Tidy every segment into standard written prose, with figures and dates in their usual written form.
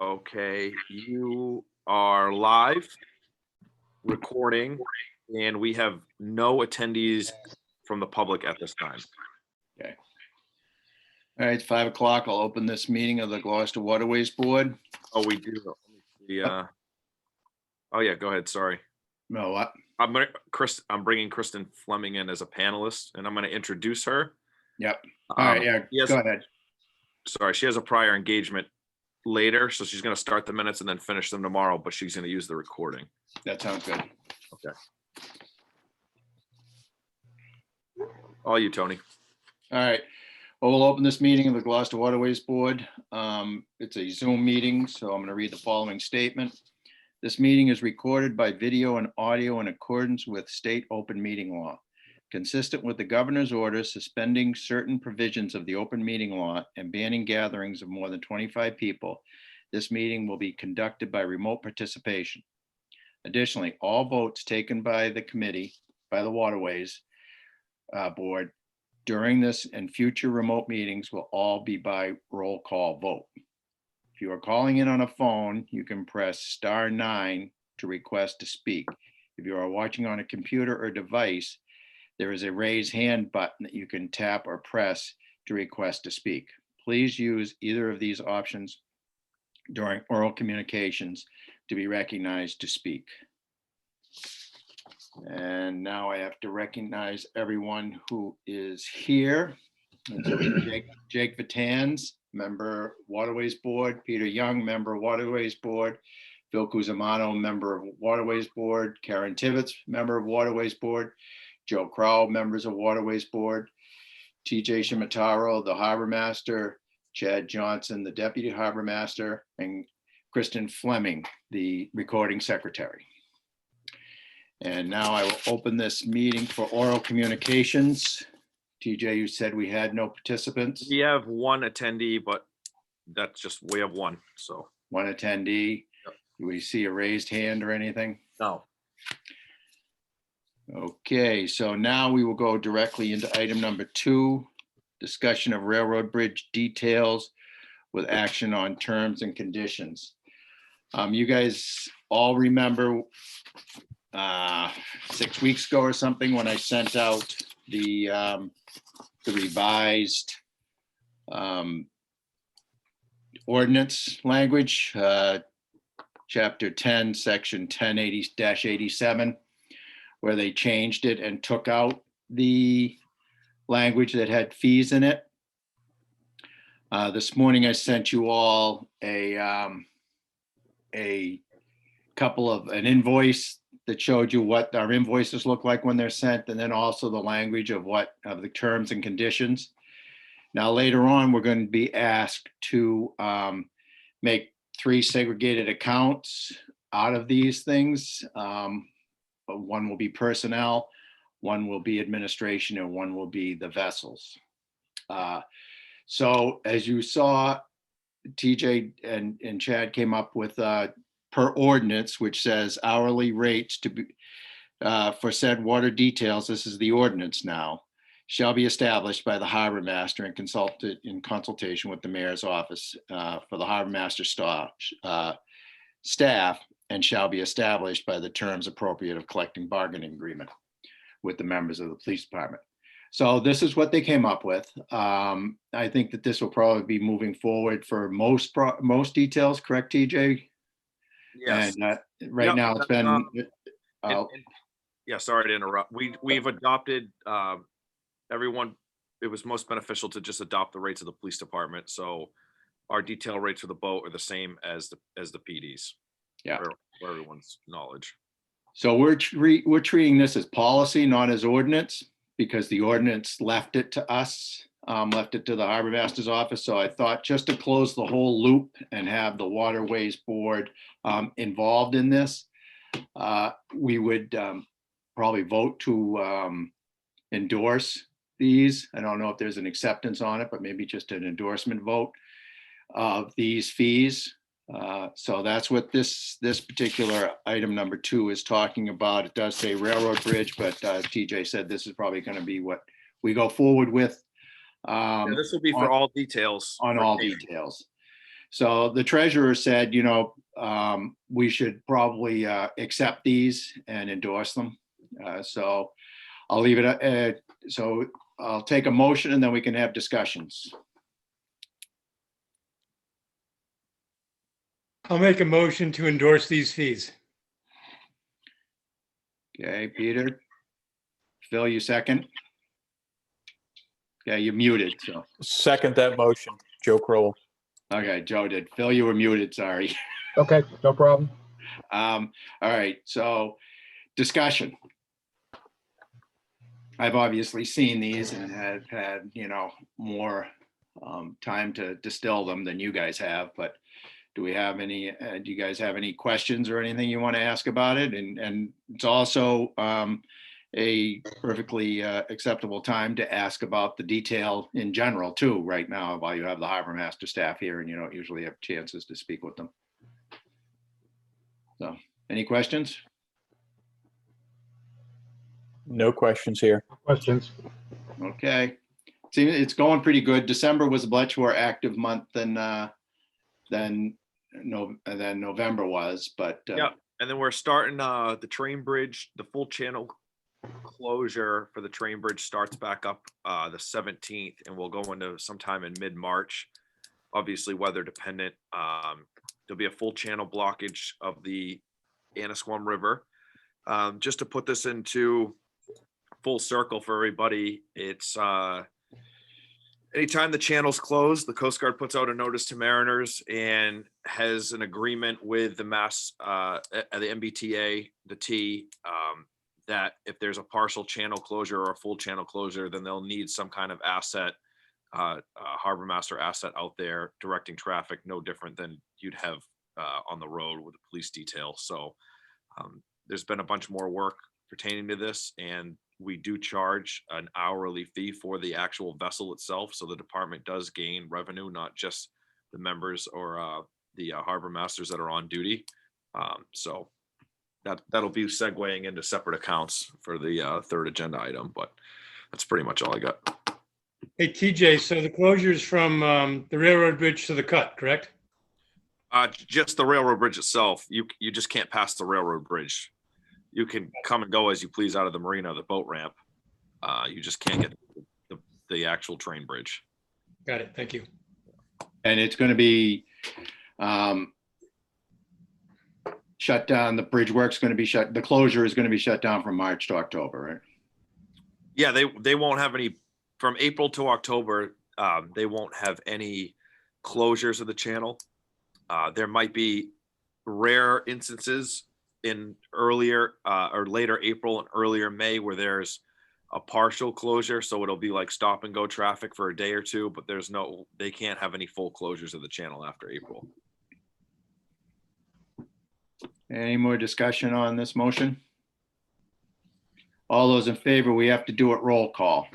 Okay, you are live recording, and we have no attendees from the public at this time. Okay. All right, it's 5 o'clock. I'll open this meeting of the Gloucester Waterways Board. Oh, we do. Let me see, oh yeah, go ahead. Sorry. No, what? I'm bringing Kristen Fleming in as a panelist, and I'm going to introduce her. Yep. All right, yeah, go ahead. Sorry, she has a prior engagement later, so she's going to start the minutes and then finish them tomorrow, but she's going to use the recording. That sounds good. Okay. All you, Tony. All right. Well, we'll open this meeting of the Gloucester Waterways Board. It's a Zoom meeting, so I'm going to read the following statement. This meeting is recorded by video and audio in accordance with state open meeting law. Consistent with the governor's order suspending certain provisions of the open meeting law and banning gatherings of more than 25 people, this meeting will be conducted by remote participation. Additionally, all votes taken by the committee, by the Waterways Board during this and future remote meetings will all be by roll call vote. If you are calling in on a phone, you can press *9 to request to speak. If you are watching on a computer or device, there is a raise hand button that you can tap or press to request to speak. Please use either of these options during oral communications to be recognized to speak. And now I have to recognize everyone who is here. Jake Vitans, member Waterways Board. Peter Young, member Waterways Board. Phil Cusimano, member of Waterways Board. Karen Tibbetts, member of Waterways Board. Joe Crow, members of Waterways Board. TJ Shimataro, the Harbor Master. Chad Johnson, the Deputy Harbor Master. And Kristen Fleming, the Recording Secretary. And now I will open this meeting for oral communications. TJ, you said we had no participants. We have one attendee, but that's just, we have one, so. One attendee. Yep. Do we see a raised hand or anything? No. Okay, so now we will go directly into item number 2, discussion of railroad bridge details with action on terms and conditions. You guys all remember 6 weeks ago or something when I sent out the revised ordinance language, chapter 10, section 1080-87, where they changed it and took out the language that had fees in it. This morning I sent you all an invoice that showed you what our invoices look like when they're sent, and then also the language of the terms and conditions. Now, later on, we're going to be asked to make 3 segregated accounts out of these things. One will be personnel, one will be administration, and one will be the vessels. So as you saw, TJ and Chad came up with per ordinance, which says hourly rates to be for said water details. This is the ordinance now, shall be established by the harbor master and consulted in consultation with the mayor's office for the harbor master staff, and shall be established by the terms appropriate of collective bargaining agreement with the members of the police department. So this is what they came up with. I think that this will probably be moving forward for most details, correct, TJ? Yes. And right now it's been. Yeah, sorry to interrupt. We've adopted everyone. It was most beneficial to just adopt the rates of the police department. So our detail rates for the boat are the same as the PDs. Yeah, for everyone's knowledge. So we're treating this as policy, not as ordinance, because the ordinance left it to us, left it to the harbor master's office. So I thought, just to close the whole loop and have the Waterways Board involved in this, we would probably vote to endorse these. I don't know if there's an acceptance on it, but maybe just an endorsement vote of these fees. So that's what this particular item number 2 is talking about. It does say railroad bridge, but TJ said this is probably going to be what we go forward with. This will be for all details. On all details. So the treasurer said, we should probably accept these and endorse them. So I'll leave it, so I'll take a motion and then we can have discussions. I'll make a motion to endorse these fees. Okay, Peter. Phil, you second? Okay, you're muted, so. Second that motion, Joe Crowell. Okay, Joe did. Phil, you were muted, sorry. Okay, no problem. All right, so discussion. I've obviously seen these and have had, more time to distill them than you guys have, but do we have any, do you guys have any questions or anything you want to ask about it? And it's also a perfectly acceptable time to ask about the detail in general too, right now, while you have the harbor master staff here and you don't usually have chances to speak with them. So, any questions? No questions here. Questions? Okay. See, it's going pretty good. December was a much more active month than November was, but Yeah, and then we're starting the train bridge, the full channel closure for the train bridge starts back up the 17th, and we'll go into sometime in mid-March. Obviously weather dependent. There'll be a full channel blockage of the Annisquam River. Just to put this into full circle for everybody, it's anytime the channel's closed, the Coast Guard puts out a notice to mariners and has an agreement with the the MBTA, the T, that if there's a partial channel closure or a full channel closure, then they'll need some kind of asset, harbor master asset out there directing traffic, no different than you'd have on the road with a police detail. So there's been a bunch more work pertaining to this, and we do charge an hourly fee for the actual vessel itself. So the department does gain revenue, not just the members or the harbor masters that are on duty. So that'll be segueing into separate accounts for the third agenda item, but that's pretty much all I got. Hey, TJ, so the closures from the railroad bridge to the cut, correct? Just the railroad bridge itself. You just can't pass the railroad bridge. You can come and go as you please out of the marina, the boat ramp. You just can't get the actual train bridge. Got it. Thank you. and it's going to be shut down. The bridge work's going to be shut. The closure is going to be shut down from March to October, right? Yeah, they won't have any from April to October. They won't have any closures of the channel. There might be rare instances in earlier or later April and earlier May where there's a partial closure. So it'll be like stop and go traffic for a day or two, but they can't have any full closures of the channel after April. Any more discussion on this motion? All those in favor, we have to do it roll call.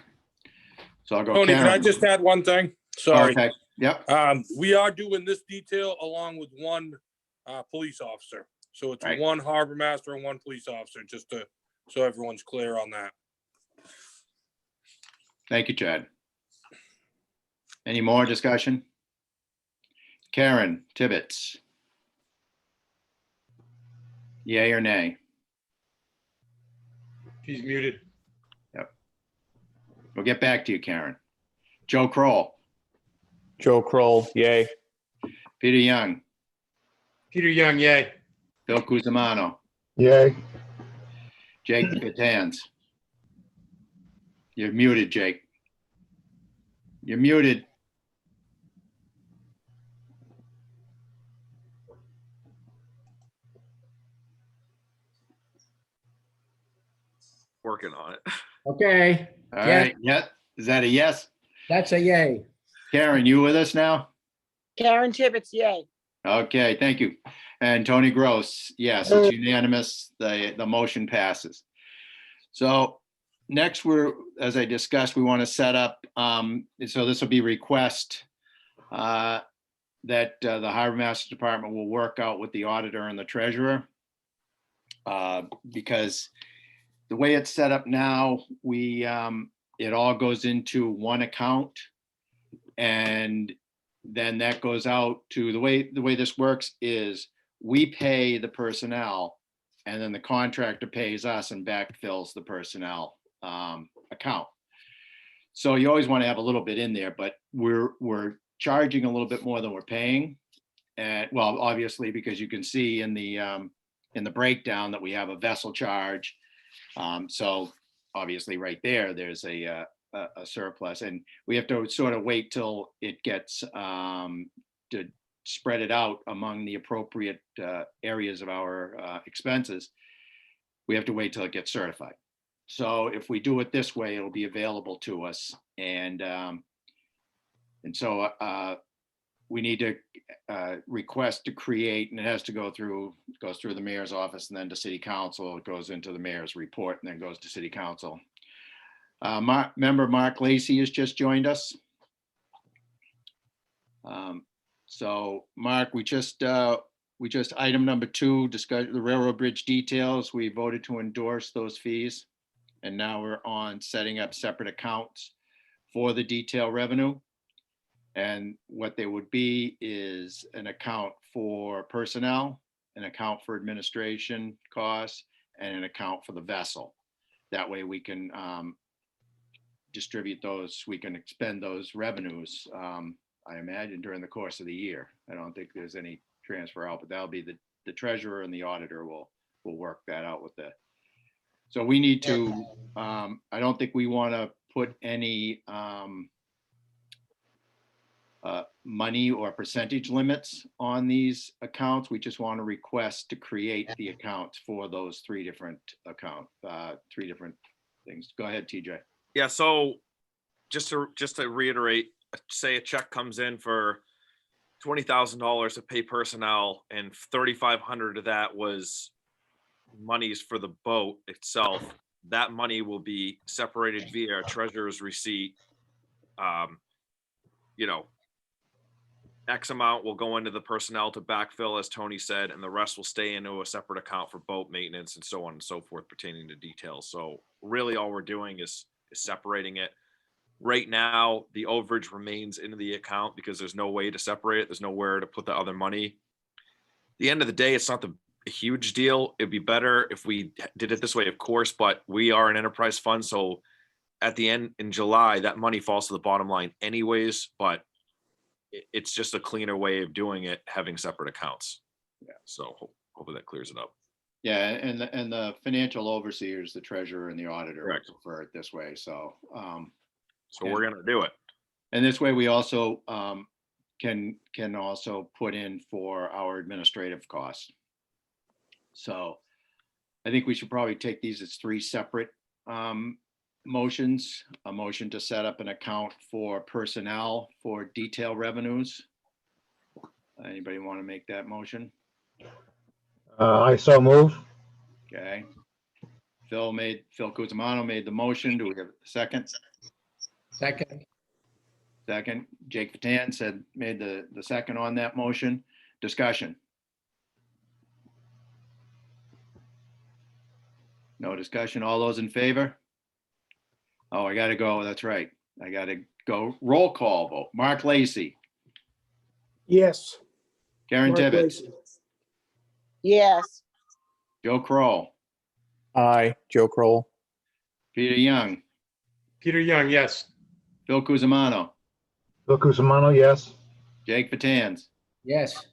So I'll go. Tony, can I Karen. just add one thing? Sorry. Okay. Yep. We are doing this detail along with one police officer. So it's Right. one harbor master and one police officer, just so everyone's clear on that. Thank you, Chad. Any more discussion? Karen Tibbetts. Yay or nay? She's muted. We'll get back to you, Karen. Joe Kroll, Joe Kroll, yay. Peter Young, Peter Young, yay. Bill Cusimano, Yay. Jake Catans. You're muted, Jake. You're muted. Working on it. Okay, All right. Yep. Is that a yes? that's a yay. Karen, you with us now? Karen Tibbetts, yay. Okay, thank you. And Tony Gross, yes, it's unanimous. The motion passes. So next as I discussed, we want to set up, so this will be request that the Harbor Master Department will work out with the auditor and the treasurer. Because the way it's set up now, it all goes into one account. And then that goes out to the way this works is we pay the personnel and then the contractor pays us and backfills the personnel account. So you always want to have a little bit in there, but we're charging a little bit more than we're paying. And well, obviously, because you can see in the breakdown that we have a vessel charge. So obviously right there's a surplus, and we have to sort of wait till it gets to spread it out among the appropriate areas of our expenses. We have to wait till it gets certified. So if we do it this way, it'll be available to us, and so we need to request to create, and it has to goes through the mayor's office and then to city council. It goes into the mayor's report and then goes to city council. Member Mark Lacy has just joined us. So Mark, we just item number 2, discuss the railroad bridge details. We voted to endorse those fees. And now we're on setting up separate accounts for the detail revenue. And what they would be is an account for personnel, an account for administration costs, and an account for the vessel. That way we can distribute those, we can expend those revenues, I imagine, during the course of the year. I don't think there's any transfer out, but that'll be the treasurer and the auditor will work that out with the. So we need to, I don't think we want to put any money or percentage limits on these accounts. We just want to request to create the accounts for those 3 different things. Go ahead, TJ. Yeah, so just to reiterate, say a check comes in for $20,000 to pay personnel, and 3,500 of that was monies for the boat itself. That money will be separated via treasurer's receipt. X amount will go into the personnel to backfill, as Tony said, and the rest will stay into a separate account for boat maintenance and so on and so forth pertaining to details. So really all we're doing is separating it. Right now, the overage remains in the account because there's no way to separate it. There's nowhere to put the other money. At the end of the day, it's not a huge deal. It'd be better if we did it this way, of course, but we are an enterprise fund. So at the end in July, that money falls to the bottom line anyways, but it's just a cleaner way of doing it, having separate accounts. Yeah. So hopefully that clears it up. Yeah, and the financial overseers, the treasurer and the auditor, Correct. prefer it this way. So We're gonna do it. and this way we also can also put in for our administrative costs. So I think we should probably take these as 3 separate motions. A motion to set up an account for personnel for detail revenues. Anybody want to make that motion? I so move. Okay. Phil Cusimano made the motion. Do we have a second? Second. Second. Jake Vatan made the second on that motion. Discussion. No discussion. All those in favor? Oh, I gotta go. That's right. I gotta go. Roll call vote. Mark Lacy, Yes. Karen Mark Tibbetts, Lacy. yes, Joe Kroll, Aye, Joe Kroll. Peter Young, Peter Young, yes. Phil Cusimano, Bill Cusimano, yes. Jake Vatans, Yes.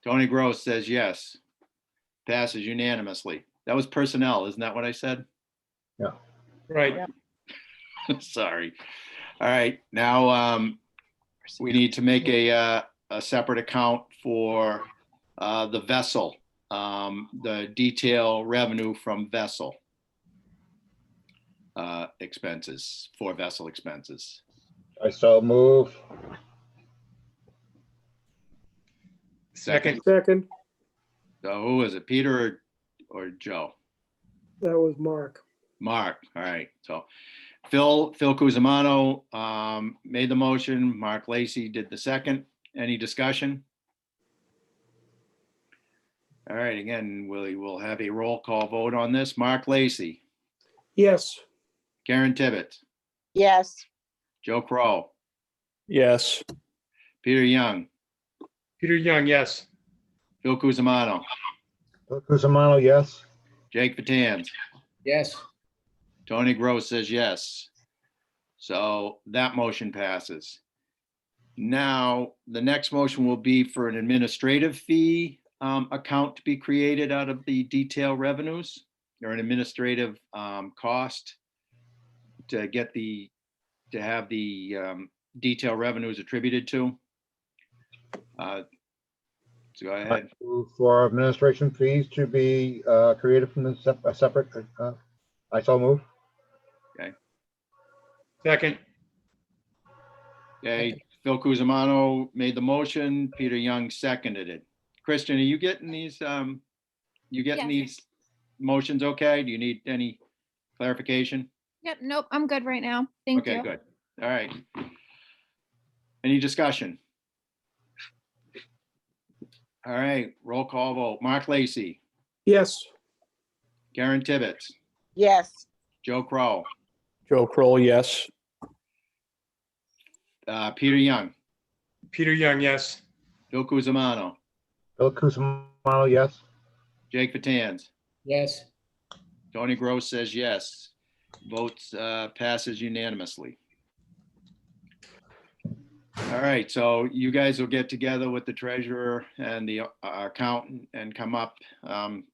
Tony Gross says yes. Passes unanimously. That was personnel, isn't that what I said? Right. Yeah. Sorry. All right, now we need to make a separate account for the vessel, the detail revenue from vessel expenses, for vessel expenses. I so move. Second. Second, So who is it, Peter or Joe? that was Mark. Mark, all right, so Phil Cusimano made the motion, Mark Lacy did the second. Any discussion? All right, again, we'll have a roll call vote on this. Mark Lacy, Yes. Karen Tibbetts, yes, Joe Crow, Yes, Peter Young, Peter Young, yes. Phil Cusimano, Bill Cusimano, yes. Jake Batanz, Yes. Tony Gross says yes. So that motion passes. Now, the next motion will be for an administrative fee account to be created out of the detail revenues, or an administrative cost to have the detail revenues attributed to. So go ahead. Move for administration fees to be created from a separate, I so move. Second, Okay, Phil Cusimano made the motion, Peter Young seconded it. Christian, are you getting these, Yes. these motions okay? Do you need any clarification? Yep, nope, I'm good right now. Thank Okay, you. good. All right. Any discussion? All right, roll call vote. Mark Lacy, yes, Karen Tibbetts, yes, Joe Crow, Joe Kroll, yes. Peter Young, Peter Young, yes. Phil Cusimano, Bill Cusimano, yes. Jake Batanz, Yes. Tony Gross says yes. Votes passes unanimously. All right, so you guys will get together with the treasurer and the accountant and come up.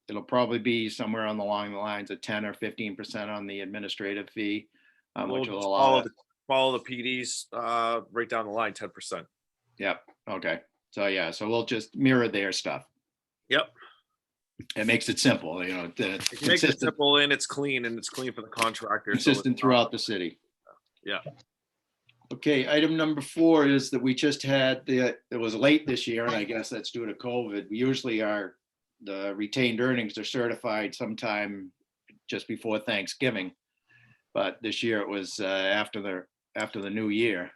It'll probably be somewhere along the lines of 10 or 15% on the administrative fee, We'll which will just allow. follow the PDs right down the line, 10%. Yep, okay. So yeah, so we'll just mirror their stuff. Yep. It makes it simple, It makes it consistent, simple and it's clean for the contractor. so it's consistent not- throughout the city. Yeah. Okay, item number 4 is that we just had it was late this year, and I guess that's due to COVID. We usually the retained earnings are certified sometime just before Thanksgiving. But this year it was after the new year.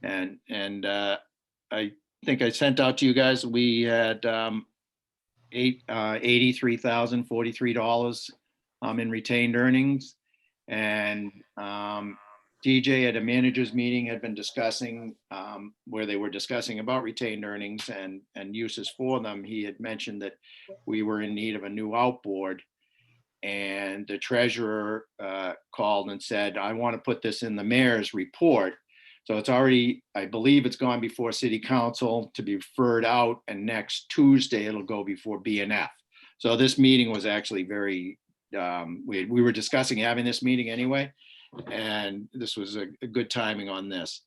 And I think I sent out to you guys, we had $83,043 in retained earnings. And DJ at a managers meeting had been discussing where they were discussing about retained earnings and uses for them. He had mentioned that we were in need of a new outboard. And the treasurer called and said, I want to put this in the mayor's report. So it's already, I believe it's gone before city council to be referred out, and next Tuesday it'll go before BNF. So this meeting was actually very, we were discussing having this meeting anyway, and this was a good timing on this.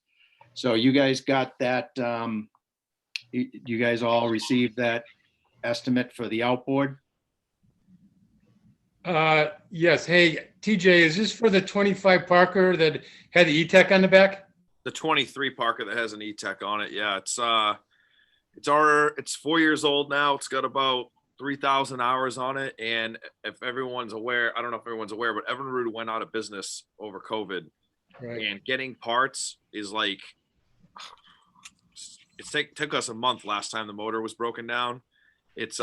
So you guys got that, you guys all received that estimate for the outboard? Yes. Hey, TJ, is this for the 25 Parker that had the E-Tech on the back? The 23 Parker that has an E-Tech on it. Yeah, it's 4 years old now. It's got about 3,000 hours on it. And if everyone's aware, I don't know if everyone's aware, but Evinrude went out of business over COVID. Right. And getting parts is like, took us a month last time the motor was broken down. It's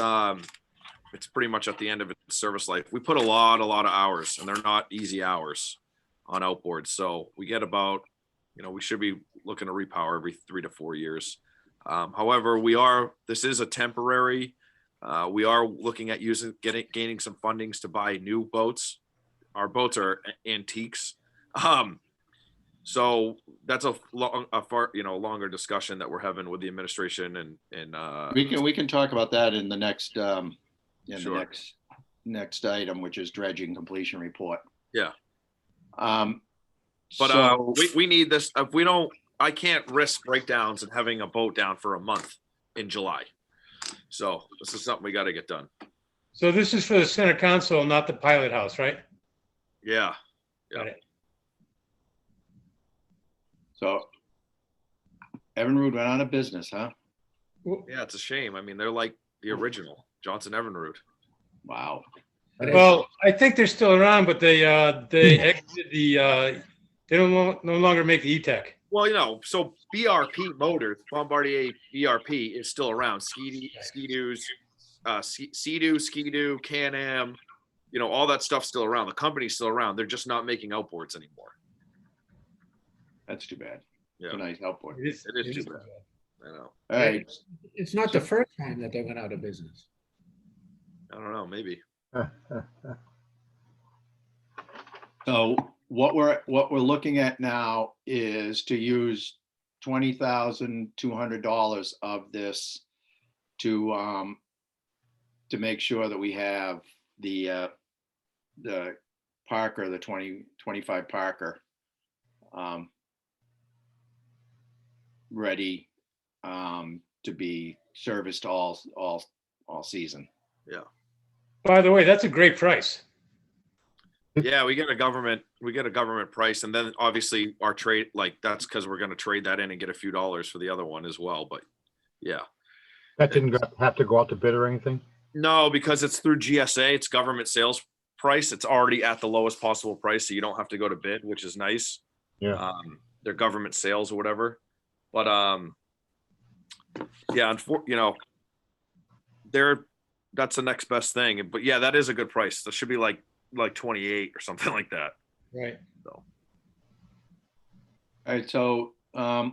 pretty much at the end of its service life. We put a lot of hours, and they're not easy hours on outboards. So we get about, we should be looking to repower every 3 to 4 years. However, this is a temporary, we are looking at gaining some fundings to buy new boats. Our boats are antiques. So that's a longer discussion that we're having with the administration and We can talk about that in the next, Sure. the next item, which is dredging completion report. Yeah. But But we need this. If we don't, I can't risk breakdowns and having a boat down for a month in July. So this is something we got to get done. So this is for the center console, not the pilot house, right? Yeah. Got it. So Evinrude went out of business, huh? Yeah, it's a shame. I mean, they're like the original Johnson Evinrude. Wow. Well, I think they're still around, but they exited they no longer make the E-Tech. Well, so BRP Motors, Bombardier BRP is still around. Ski-Doo, Can-Am, all that stuff's still around. The company's still around. They're just not making outboards anymore. That's too bad. Yeah. It's a nice outboard. It is too bad. I know. All right, It's not the first time that they went out of business. I don't know, maybe. so what we're looking at now is to use $20,200 of this to make sure that we have the Parker, the 2025 Parker, ready to be serviced all season. By the way, that's a great price. Yeah, we get a government price, and then obviously our trade, like, that's because we're gonna trade that in and get a few dollars for the other one as well, but yeah. That didn't have to go out to bid or anything? No, because it's through GSA, it's government sales price. It's already at the lowest possible price, so you don't have to go to bid, which is nice. Yeah. They're government sales or whatever. But yeah, that's the next best thing. But yeah, that is a good price. That should be like 28 or something like that. Right. So All right, so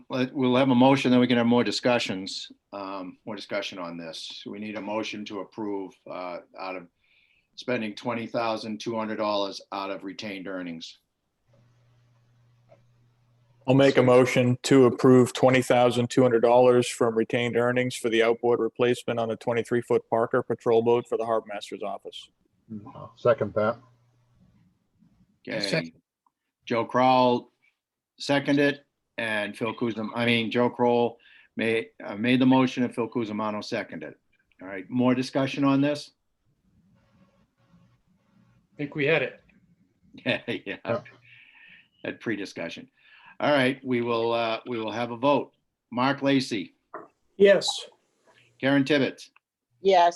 we'll have a motion, then we can have more discussion on this. We need a motion to approve out of spending $20,200 out of retained earnings. I'll make a motion to approve $20,200 from retained earnings for the outboard replacement on a 23-foot Parker patrol boat for the harbor master's office. I'll second that. Okay. Joe Crowell seconded and Joe Kroll made the motion and Phil Cusimano seconded. All right, more discussion on this? I think we had it. Yeah. Had pre-discussion. All right, we will have a vote. Mark Lacy, yes, Karen Tibbetts, yes,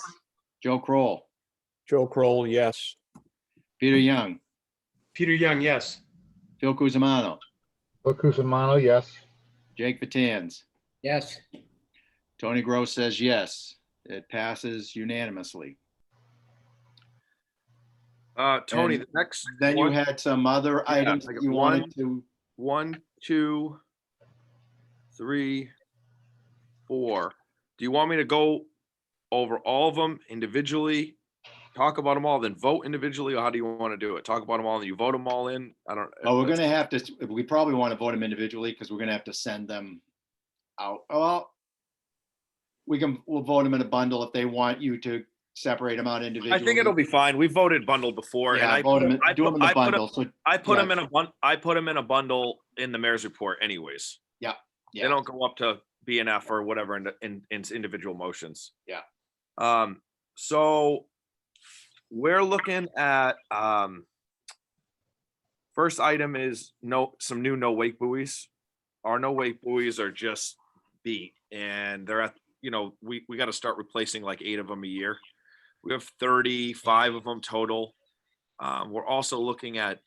Joe Kroll, Joe Kroll, yes. Peter Young, Peter Young, yes. Phil Cusimano, Phil Cusimano, yes. Jake Batanz, Yes, Tony Gross says yes. It passes unanimously. Tony, And the next Then you one- had some other Yeah, items I that got you wanted to. 1, 2, 3, 4. Do you want me to go over all of them individually, talk about them all, then vote individually, or how do you want to do it? Talk about them all and you vote them all in? I don't. Oh, we're gonna have to, we probably want to vote them individually because we're gonna have to send them out. Well, we'll vote them in a bundle if they want you to separate them out individually. I think it'll be fine. We voted bundled before, and Yeah, I vote them, do them in the I put 'em- bundle. So, I put Yeah. them in a bundle in the mayor's report anyways. yeah. They don't go up to BNF or whatever in individual motions. Yeah. So we're looking at, first item is some new no wake buoys. Our no wake buoys are just beat, and they're at, we got to start replacing like 8 of them a year. We have 35 of them total. We're also looking at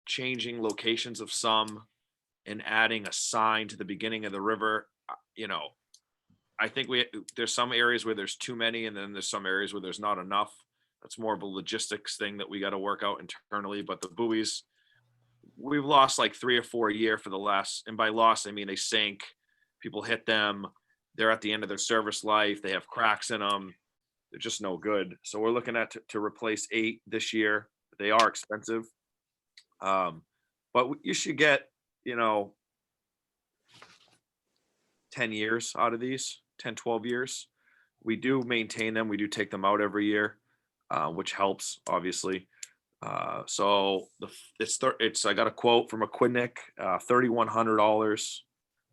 changing locations of some and adding a sign to the beginning of the river. I think there's some areas where there's too many, and then there's some areas where there's not enough. That's more of a logistics thing that we got to work out internally. But the buoys, we've lost like 3 or 4 a year for the last, and by loss, I mean they sink, people hit them, they're at the end of their service life, they have cracks in them, they're just no good. So we're looking at to replace 8 this year. They are expensive. But you should get, 10 years out of these, 10, 12 years. We do maintain them. We do take them out every year, which helps, obviously. So I got a quote from a Quidnick, $3,100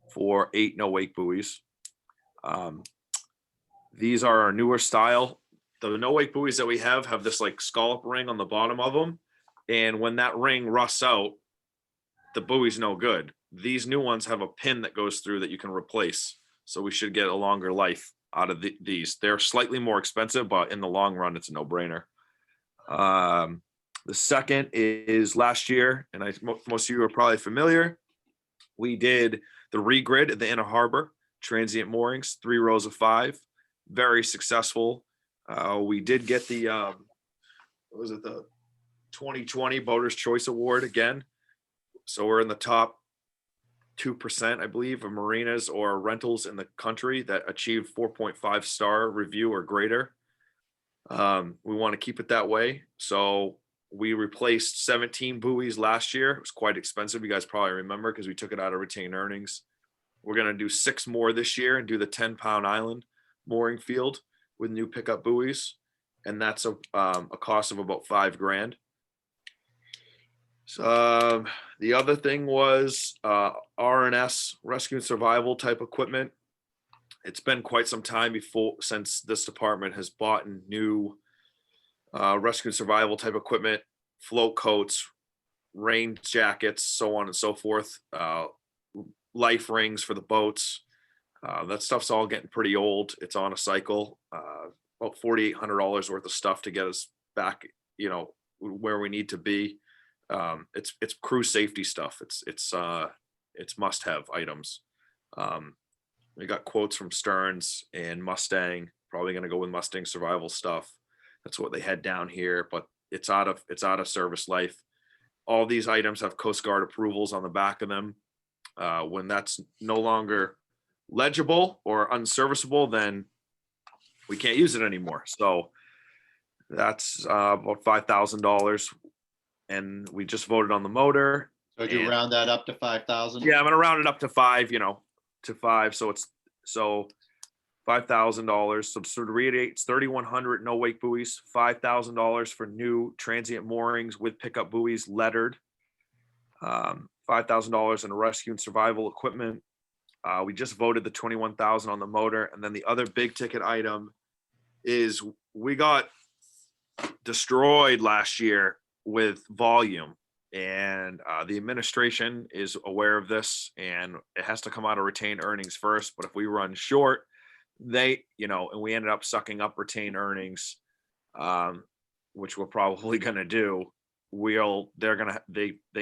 for 8 no wake buoys. These are our newer style. The no wake buoys that we have this like scallop ring on the bottom of them. And when that ring rusts out, the buoy's no good. These new ones have a pin that goes through that you can replace. So we should get a longer life out of these. They're slightly more expensive, but in the long run, it's a no-brainer. The second is last year, and most of you are probably familiar. We did the regrid at the Inner Harbor, transient moorings, 3 rows of 5, very successful. We did get the, the 2020 Boater's Choice Award again. So we're in the top 2%, I believe, of marinas or rentals in the country that achieve 4.5-star review or greater. We want to keep it that way. So we replaced 17 buoys last year. It was quite expensive. You guys probably remember because we took it out of retained earnings. We're going to do 6 more this year and do the 10-pound island mooring field with new pickup buoys. And that's a cost of about $5,000. So the other thing was R&S, rescue and survival type equipment. It's been quite some time since this department has bought new rescue and survival type equipment, float coats, rain jackets, so on and so forth, life rings for the boats. That stuff's all getting pretty old. It's on a cycle. About $4,800 worth of stuff to get us back, where we need to be. It's crew safety stuff. It's must-have items. We got quotes from Stearns and Mustang. Probably going to go with Mustang survival stuff. That's what they had down here, but it's out of service life. All these items have Coast Guard approvals on the back of them. When that's no longer legible or unserviceable, then we can't use it anymore. So that's about $5,000. And we just voted on the motor. So do you round that up to 5,000? Yeah, I'm gonna round it up to 5, to 5. So it's $5,000. So to reiterate, it's 3,100 no wake buoys, $5,000 for new transient moorings with pickup buoys lettered, $5,000 in rescue and survival equipment. We just voted the 21,000 on the motor, and then the other big ticket item is we got destroyed last year with volume, and the administration is aware of this, and it has to come out of retained earnings first. But if we run short, and we ended up sucking up retained earnings, which we're probably going to do. They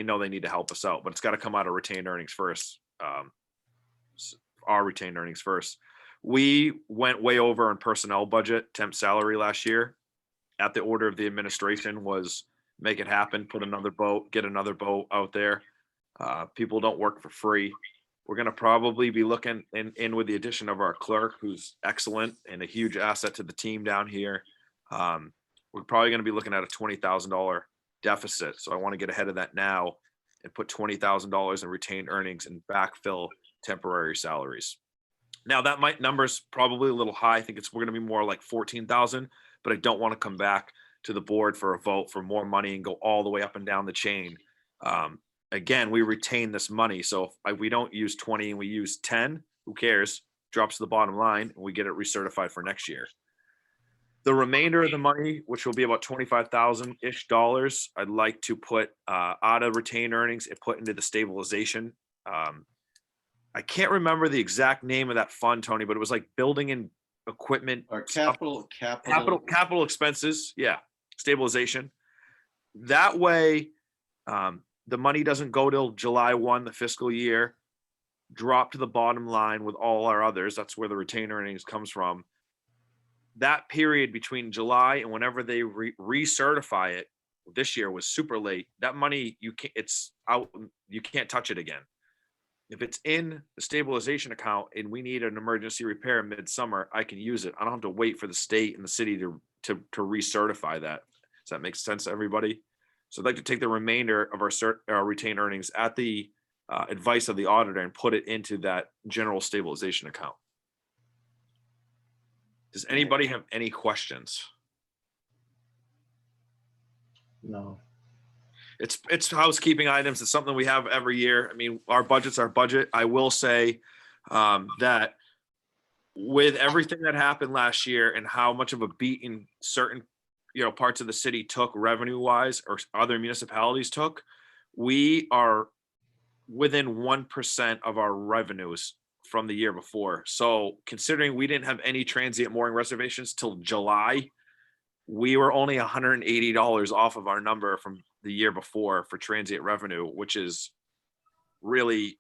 know they need to help us out, but it's got to come out of retained earnings first. Our retained earnings first. We went way over on personnel budget, temp salary last year. At the order of the administration was make it happen, put another boat, get another boat out there. People don't work for free. We're going to probably be looking in with the addition of our clerk, who's excellent and a huge asset to the team down here. We're probably going to be looking at a $20,000 deficit. So I want to get ahead of that now and put $20,000 in retained earnings and backfill temporary salaries. Now that number's probably a little high. I think we're going to be more like 14,000, but I don't want to come back to the board for a vote for more money and go all the way up and down the chain. Again, we retain this money. So if we don't use 20 and we use 10, who cares? Drops to the bottom line and we get it recertified for next year. The remainder of the money, which will be about $25,000-ish, I'd like to put out of retained earnings and put into the stabilization. I can't remember the exact name of that fund, Tony, but it was like building and equipment Or stuff. Capital expenses. Yeah. Stabilization. That way, the money doesn't go till July 1, the fiscal year, drop to the bottom line with all our others. That's where the retained earnings comes from. That period between July and whenever they recertify it, this year was super late. That money, it's out. You can't touch it again. If it's in the stabilization account and we need an emergency repair midsummer, I can use it. I don't have to wait for the state and the city to recertify that. Does that make sense to everybody? So I'd like to take the remainder of our retained earnings at the advice of the auditor and put it into that general stabilization account. Does anybody have any questions? No. It's housekeeping items. It's something we have every year. I mean, our budget's our budget. I will say that with everything that happened last year and how much of a beating certain parts of the city took revenue wise or other municipalities took, we are within 1% of our revenues from the year before. So considering we didn't have any transient mooring reservations till July, we were only $180 off of our number from the year before for transient revenue, which is really,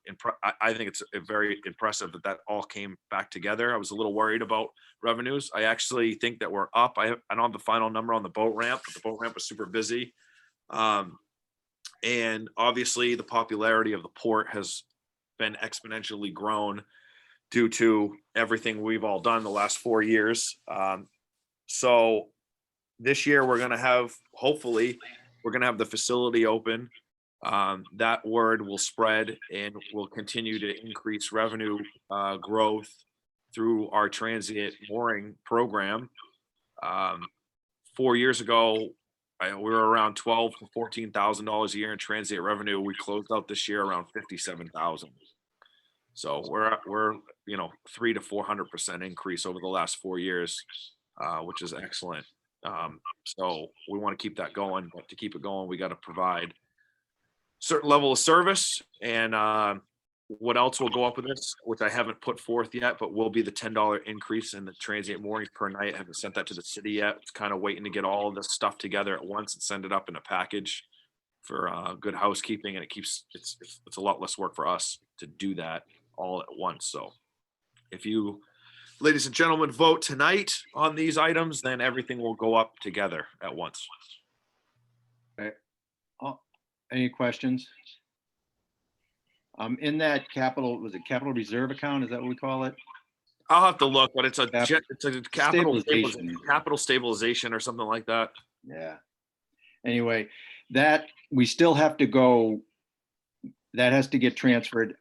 I think it's very impressive that all came back together. I was a little worried about revenues. I actually think that we're up. I don't have the final number on the boat ramp, but the boat ramp was super busy. And obviously the popularity of the port has been exponentially grown due to everything we've all done the last 4 years. So this year we're going to have, hopefully, we're going to have the facility open. That word will spread and will continue to increase revenue growth through our transient mooring program. 4 years ago, we were around $12,000 to $14,000 a year in transient revenue. We closed out this year around 57,000. So we're 300% to 400% increase over the last 4 years, which is excellent. So we want to keep that going, but to keep it going, we got to provide certain level of service. And what else will go up with this, which I haven't put forth yet, but will be the $10 increase in the transient moorings per night. I haven't sent that to the city yet. It's kind of waiting to get all of this stuff together at once and send it up in a package for good housekeeping. And it's a lot less work for us to do that all at once. So if you, ladies and gentlemen, vote tonight on these items, then everything will go up together at once. Any questions? In that capital, was it capital reserve account? Is that what we call it? I'll have to look, but it's a capital Stabilization. capital stabilization or something like that. Yeah. Anyway, that we still have to go, that has to get transferred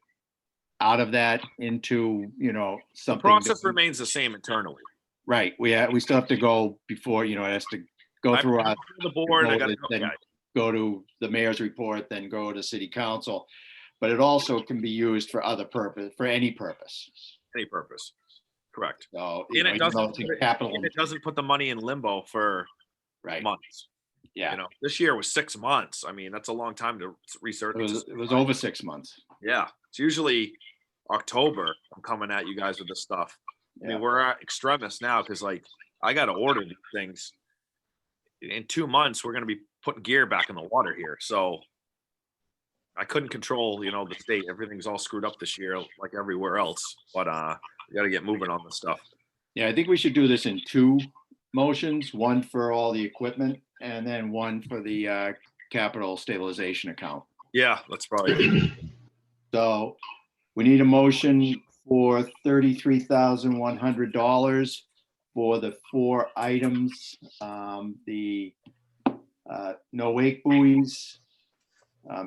out of that into, The something. process remains the same internally. Right. We still have to go before, it has to go through our The board, I gotta then go to the mayor's report, then go to city council. But it also can be used for other purpose, for any purpose. any purpose. Correct. So, And it doesn't, it's in capital. and it doesn't put the money in limbo for Right. months. Yeah. This year was 6 months. I mean, that's a long time to research. It was over 6 months. Yeah, it's usually October. I'm coming at you guys with this stuff. I Yeah. mean, we're at extremis now because I got to order these things. In 2 months, we're going to be putting gear back in the water here. So I couldn't control, the state. Everything's all screwed up this year, like everywhere else. But we got to get moving on this stuff. Yeah, I think we should do this in 2 motions, one for all the equipment and then one for the capital stabilization account. Yeah, that's probably. So we need a motion for $33,100 for the 4 items. The no wake buoys,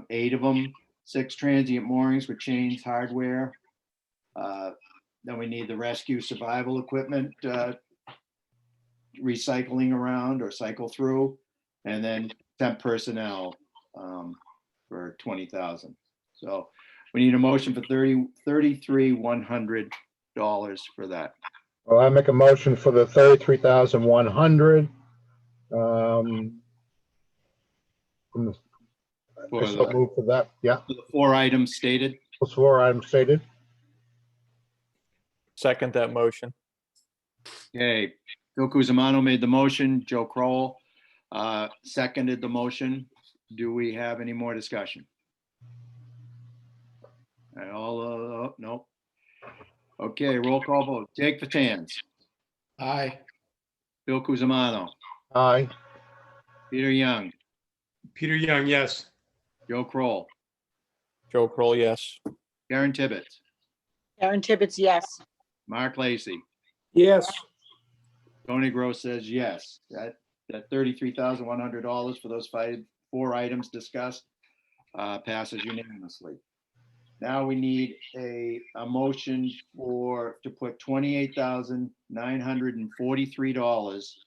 8 of them, 6 transient moorings with chains, hardware. Then we need the rescue survival equipment, recycling around or cycle through, and then temp personnel for 20,000. So we need a motion for $33,100 for that. Well, I make a motion for the 33,100. For I so move for that. Yeah, the 4 items stated. those 4 items stated. Second that motion. Okay, Bill Cusimano made the motion, Joe Kroll seconded the motion. Do we have any more discussion? Nope. Okay, roll call vote. Jake Fatans, Aye. Bill Cusimano, Aye. Peter Young, Peter Young, yes. Joe Kroll, Joe Kroll, yes. Karen Tibbetts, Karen Tibbetts, yes. Mark Lacy, yes, Tony Gross says yes. That $33,100 for those 4 items discussed passes unanimously. Now we need a motion to put $28,943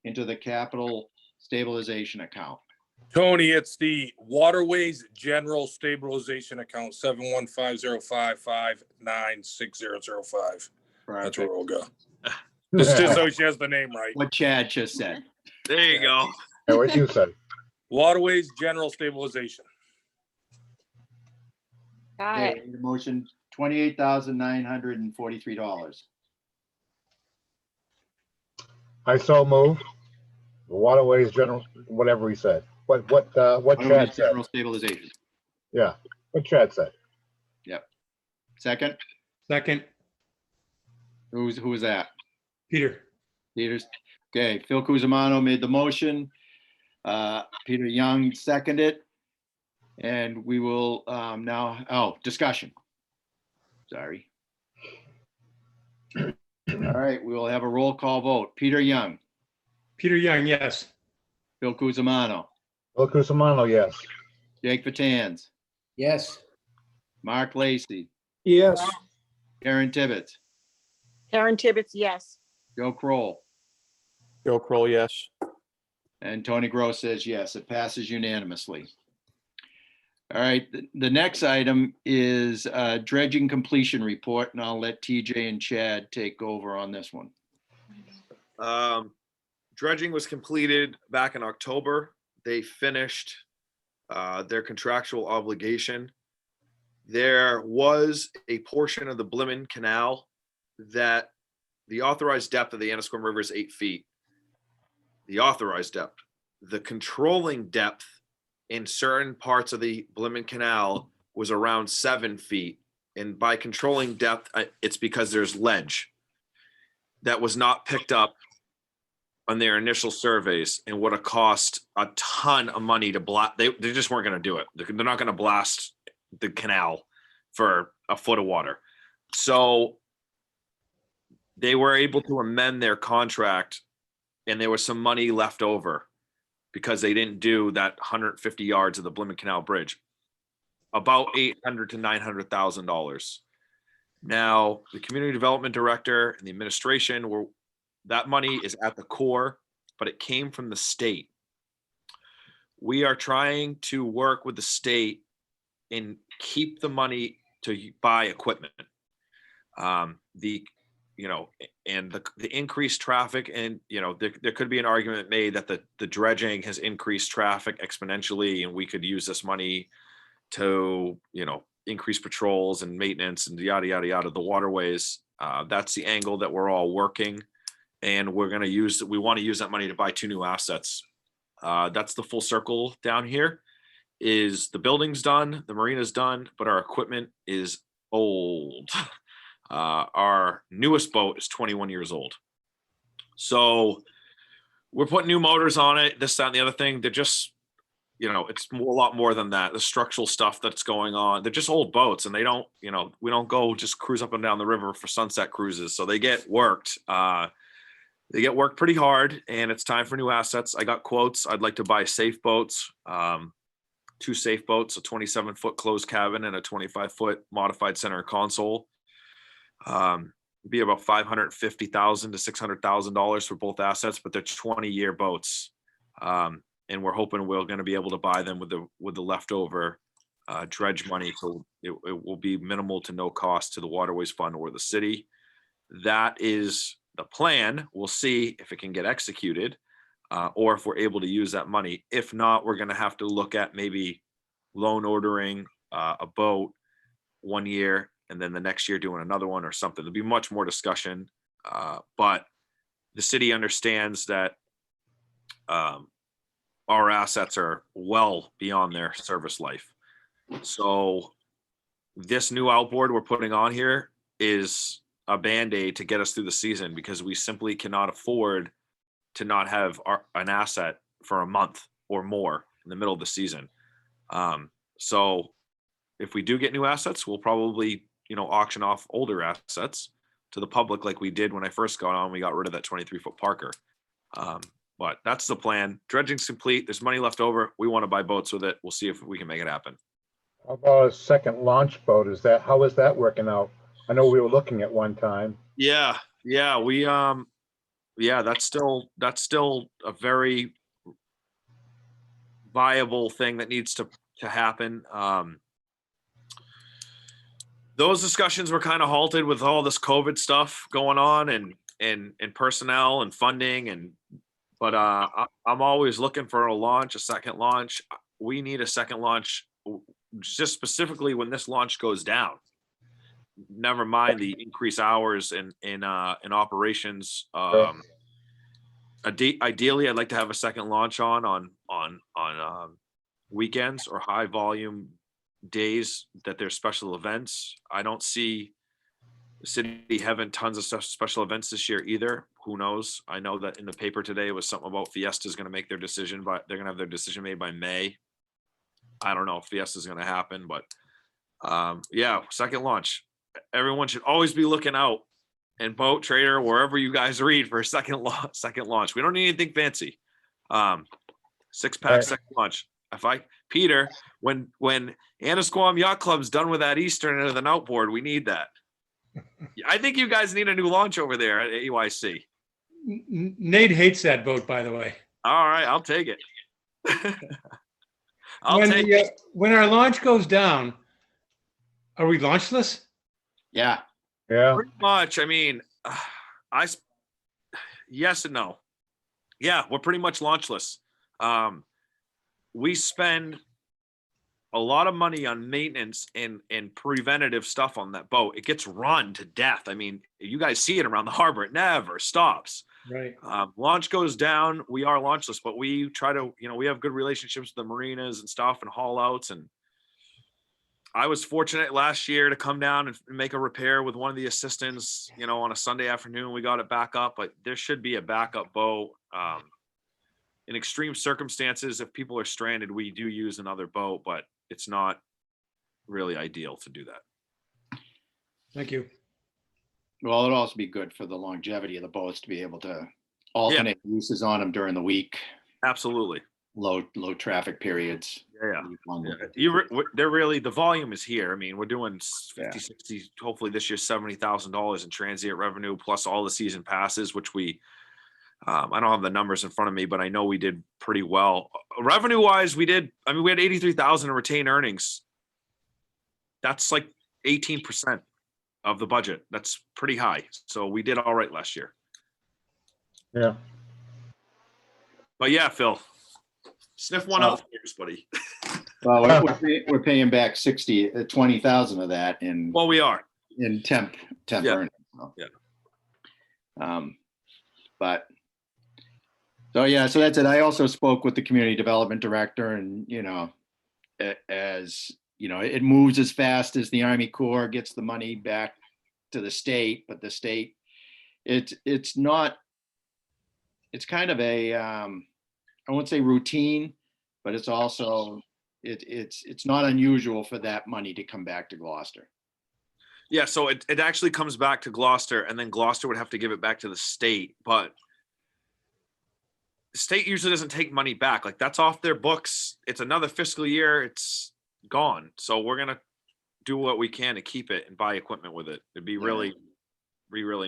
into the capital stabilization account. Tony, it's the Waterways General Stabilization Account 71505596005. That's where we'll go. Just so she has the name right. What Chad just said. There you go. Yeah, what you said. Waterways General Stabilization. Got Okay, it. need a motion, $28,943. I so move. Waterways General, whatever he said. What Chad Waterways said. General stabilization. Yeah, what Chad said. Second, Second, who was that? Peter. Peters. Okay, Phil Cusimano made the motion. Peter Young seconded. And we will now, discussion. Sorry. All right, we will have a roll call vote. Peter Young, Peter Young, yes. Bill Cusimano, Bill Cusimano, yes. Jake Fatans, Yes. Mark Lacy, yes, Karen Tibbetts, Karen Tibbetts, yes. Joe Kroll, Joe Kroll, yes. and Tony Gross says yes. It passes unanimously. All right, the next item is dredging completion report, and I'll let TJ and Chad take over on this one. Dredging was completed back in October. They finished their contractual obligation. There was a portion of the Blimmen Canal that the authorized depth of the Annisquam River is 8 feet. The authorized depth. The controlling depth in certain parts of the Blimmen Canal was around 7 feet. And by controlling depth, it's because there's ledge that was not picked up on their initial surveys and would have cost a ton of money to blast. They just weren't going to do it. They're not going to blast the canal for a foot of water. So they were able to amend their contract, and there was some money left over because they didn't do that 150 yards of the Blimmen Canal Bridge, about $800,000 to $900,000. Now, the community development director and the administration were, that money is at the core, but it came from the state. We are trying to work with the state and keep the money to buy equipment. The increased traffic, and there could be an argument made that the dredging has increased traffic exponentially, and we could use this money to increase patrols and maintenance and yada yada yada, the waterways. That's the angle that we're all working, and we want to use that money to buy 2 new assets. That's the full circle down here. Is the building's done, the marina's done, but our equipment is old. Our newest boat is 21 years old. So we're putting new motors on it, this, that, and the other thing. They're just, it's a lot more than that. The structural stuff that's going on, they're just old boats, and they don't, we don't go just cruise up and down the river for sunset cruises. So they get worked. They get worked pretty hard, and it's time for new assets. I got quotes. I'd like to buy safe boats, 2 safe boats, a 27-foot closed cabin and a 25-foot modified center console. Be about $550,000 to $600,000 for both assets, but they're 20-year boats. And we're hoping we're going to be able to buy them with the leftover dredge money. So it will be minimal to no cost to the Waterways Fund or the city. That is the plan. We'll see if it can get executed, or if we're able to use that money. If not, we're going to have to look at maybe loan ordering a boat 1 year, and then the next year doing another one or something. There'll be much more discussion, but the city understands that our assets are well beyond their service life. So this new outboard we're putting on here is a Band-Aid to get us through the season, because we simply cannot afford to not have an asset for a month or more in the middle of the season. So if we do get new assets, we'll probably auction off older assets to the public like we did when I first got on. We got rid of that 23-foot Parker. But that's the plan. Dredging's complete. There's money left over. We want to buy boats with it. We'll see if we can make it happen. How about a second launch boat? How is that working out? I know we were looking at one time. Yeah, that's still a very viable thing that needs to happen. Those discussions were kind of halted with all this COVID stuff going on, and personnel and funding, but I'm always looking for a second launch. We need a second launch, just specifically when this launch goes down. Never mind the increased hours in operations. Ideally, I'd like to have a second launch on weekends or high volume days that there's special events. I don't see the city having tons of special events this year either. Who knows? I know that in the paper today it was something about Fiesta's going to make their decision, but they're going to have their decision made by May. I don't know if Fiesta's going to happen, but second launch. everyone should always be looking out and Boat Trader, wherever you guys read for a second launch. We don't need anything fancy. 6-pack Right. second launch. Peter, when Anasquam Yacht Club's done with that Eastern and the outboard, we need that. I think you guys need a new launch over there at AYC. Nate hates that boat, by the way. All right, I'll take it. When our launch goes down, are we launchless? Yeah. Yeah, Pretty much. I mean, yes and no. Yeah, we're pretty much launchless. We spend a lot of money on maintenance and preventative stuff on that boat. It gets run to death. I mean, you guys see it around the harbor. It never stops. Right. Launch goes down. We are launchless, but we try to, we have good relationships with the marinas and stuff and haul outs. And I was fortunate last year to come down and make a repair with one of the assistants, on a Sunday afternoon. We got it back up, but there should be a backup boat. In extreme circumstances, if people are stranded, we do use another boat, but it's not really ideal to do that. Thank you. Well, it'd also be good for the longevity of the boats to be able to alternate uses on them during the week, Absolutely. low traffic periods. Yeah. Long- They're really, the volume is here. I mean, we're doing 50, Yeah. 60, hopefully this year, $70,000 in transient revenue, plus all the season passes, which I don't have the numbers in front of me, but I know we did pretty well. Revenue wise, we had 83,000 in retained earnings. That's like 18% of the budget. That's pretty high. So we did all right last year. yeah. But yeah, Phil, sniff one out for yours, buddy. Well, we're paying back 20,000 of that in Well, we are. temp Yeah. earnings. So. Yeah. But so that's it. I also spoke with the community development director, and as it moves as fast as the Army Corps gets the money back to the state, but the state, it's kind of a I won't say routine, but it's also it's not unusual for that money to come back to Gloucester. Yeah, so it actually comes back to Gloucester, and then Gloucester would have to give it back to the state, but the state usually doesn't take money back. Like, that's off their books. It's another fiscal year. It's gone. So we're going to do what we can to keep it and buy equipment with it. It'd be really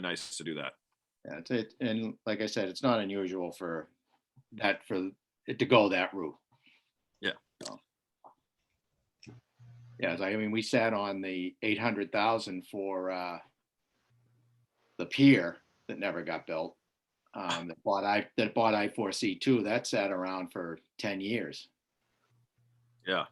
nice to do that. Yeah, and like I said, it's not unusual for it to go that route. Yeah. So. Yeah, I mean, we sat on the 800,000 for the pier that never got built. That bought I4C2. That sat around for 10 years. Yeah.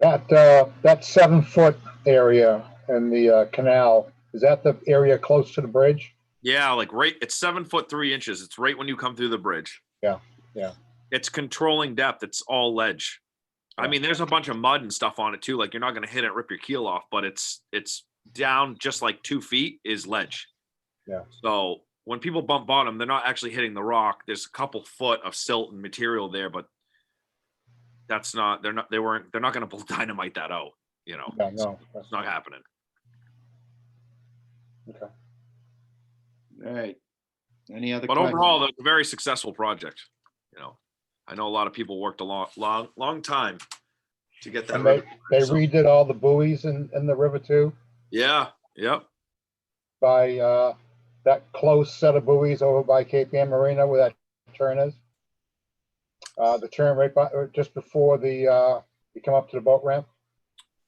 That 7-foot area in the canal, is that the area close to the bridge? Yeah, like it's 7 foot 3 inches. It's right when you come through the bridge. Yeah, yeah. It's controlling depth. It's all ledge. I mean, there's a bunch of mud and stuff on it too. Like, you're not going to hit it, rip your keel off, but it's down just like 2 feet is ledge. Yeah. So when people bump bottom, they're not actually hitting the rock. There's a couple foot of silt and material there, but they're not going to pull dynamite that out, Yeah, no. It's not happening. Okay. All right. Any other But questions? overall, it's a very successful project. I know a lot of people worked a long time to get that. And they So, redid all the buoys in the river too, yeah. Yep. by that close set of buoys over by Cape Ann Marina where that turn is. The turn right by, just before you come up to the boat ramp.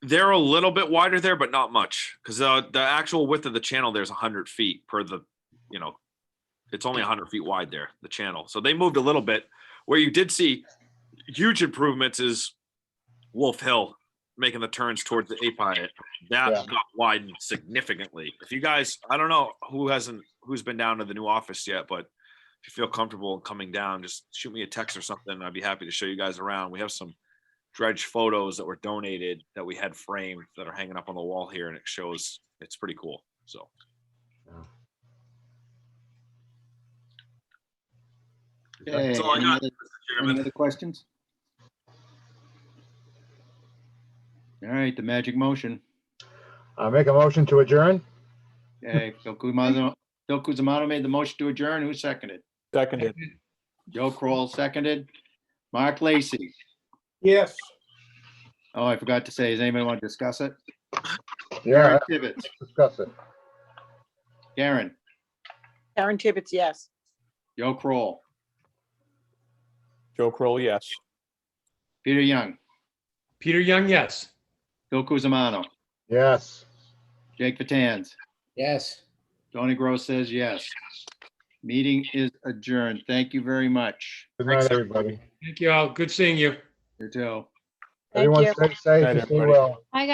They're a little bit wider there, but not much, because the actual width of the channel there's 100 feet per the, it's only 100 feet wide there, the channel. So they moved a little bit. Where you did see huge improvements is Wolf Hill making the turns towards the API. That got widened significantly. If you guys, I don't know who's been down to the new office yet, but if you feel comfortable coming down, just shoot me a text or something. I'd be happy to show you guys around. We have some dredge photos that were donated that we had framed that are hanging up on the wall here, and it shows it's pretty cool. So. Okay, That's all I got, Mr. any Chairman. other questions? All right, the magic motion. Make a motion to adjourn. Okay, Phil Cusimano made the motion to adjourn. Who seconded? Seconded. Joe Kroll seconded. Mark Lacy. Yes. Oh, I forgot to say, does anybody want to discuss it? Yeah, Karen Tibbetts. discuss it. Karen, Karen Tibbetts, yes. Joe Kroll, Joe Kroll, yes. Peter Young, Peter Young, yes. Phil Cusimano, Yes. Jake Fatans, Yes. Tony Gross says yes. Meeting is adjourned. Thank you very much. Good night, everybody. Thank you all. Good seeing you. You too. Thank Everyone you. stay safe Night, and stay everybody. well. Hi, guys.